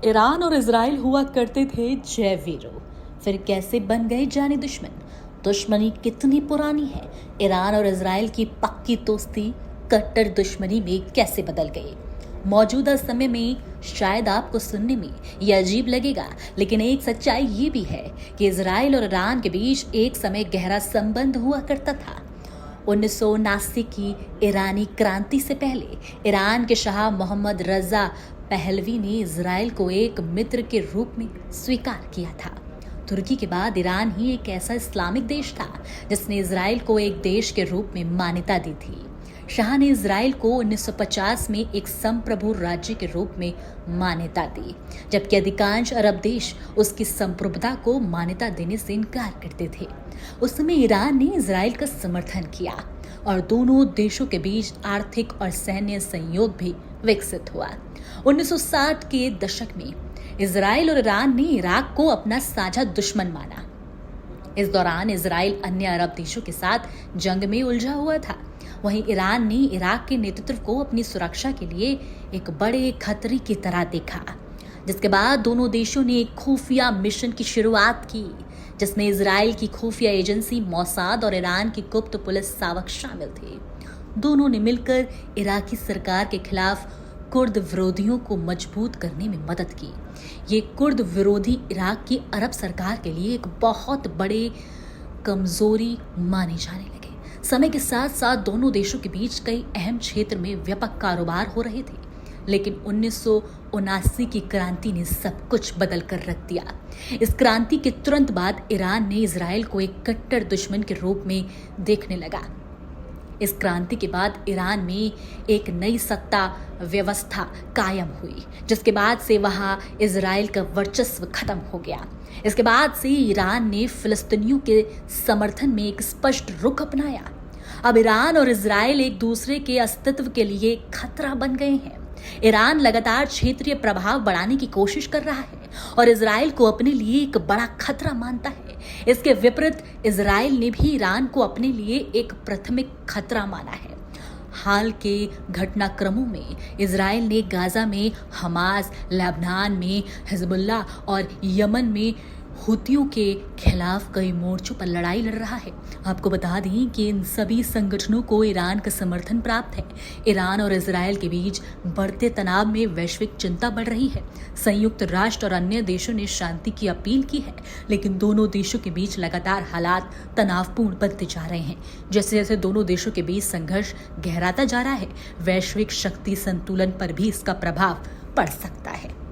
Iran और Israel हुआ करते थे जय वीरों, फिर कैसे बन गए जाने दुश्मन। दुश्मनी कितनी पुरानी है। ईरान और इजराइल की पक्की दोस्ती कट्टर दुश्मनी में कैसे बदल गई। मौजूदा समय में शायद आपको सुनने में यह अजीब लगेगा, लेकिन एक सच्चाई ये भी है कि इजराइल और ईरान के बीच एक समय गहरा संबंध हुआ करता था। 1979 की ईरानी क्रांति से पहले ईरान के शाह मोहम्मद रजा पहलवी ने इजराइल को एक मित्र के रूप में स्वीकार किया था। तुर्की के बाद ईरान ही एक ऐसा इस्लामिक देश था जिसने इजराइल को एक देश के रूप में मान्यता दी थी। शाह ने इजराइल को 1950 में एक संप्रभु राज्य के रूप में मान्यता दी, जबकि अधिकांश अरब देश उसकी संप्रभुता को मान्यता देने से इनकार करते थे। उस समय ईरान ने इजराइल का समर्थन किया और दोनों देशों के बीच आर्थिक और सैन्य सहयोग भी विकसित हुआ। 1960 के दशक में इजराइल और ईरान ने इराक को अपना साझा दुश्मन माना। इस दौरान इजराइल अन्य अरब देशों के साथ जंग में उलझा हुआ था। वहीं ईरान ने इराक के नेतृत्व को अपनी सुरक्षा के लिए एक बड़े खतरे की तरह देखा, जिसके बाद दोनों देशों ने एक खुफिया मिशन की शुरुआत की, जिसमें इजराइल की खुफिया एजेंसी मोसाद और ईरान की गुप्त पुलिस सावक शामिल थे। दोनों ने मिलकर इराकी सरकार के खिलाफ कुर्द विरोधियों को मजबूत करने में मदद की। ये कुर्द विरोधी इराक की अरब सरकार के लिए एक बहुत बड़े कमजोरी माने जाने लगे। समय के साथ साथ दोनों देशों के बीच कई अहम क्षेत्र में व्यापक कारोबार हो रहे थे, लेकिन 1979 की क्रांति ने सब कुछ बदल कर रख दिया। इस क्रांति के तुरंत बाद ईरान ने इजराइल को एक कट्टर दुश्मन के रूप में देखने लगा। इस क्रांति के बाद ईरान में एक नई सत्ता व्यवस्था कायम हुई, जिसके बाद से वहां इजराइल का वर्चस्व खत्म हो गया। इसके बाद से ईरान ने फिलिस्तीनियों के समर्थन में एक स्पष्ट रुख अपनाया। अब ईरान और इजराइल एक दूसरे के अस्तित्व के लिए खतरा बन गए हैं। ईरान लगातार क्षेत्रीय प्रभाव बढ़ाने की कोशिश कर रहा है और इजराइल को अपने लिए एक बड़ा खतरा मानता है। इसके विपरीत इजराइल ने भी ईरान को अपने लिए एक प्राथमिक खतरा माना है। हाल के घटनाक्रमों में इजराइल ने गाजा में हमास, लेबनान में हिजबुल्लाह और यमन में हुतियों के खिलाफ कई मोर्चों पर लड़ाई लड़ रहा है। आपको बता दें कि इन सभी संगठनों को ईरान का समर्थन प्राप्त है। ईरान और इजराइल के बीच बढ़ते तनाव में वैश्विक चिंता बढ़ रही है। संयुक्त राष्ट्र और अन्य देशों ने शांति की अपील की है, लेकिन दोनों देशों के बीच लगातार हालात तनावपूर्ण बनते जा रहे हैं। जैसे जैसे दोनों देशों के बीच संघर्ष गहराता जा रहा है, वैश्विक शक्ति संतुलन पर भी इसका प्रभाव पड़ सकता है।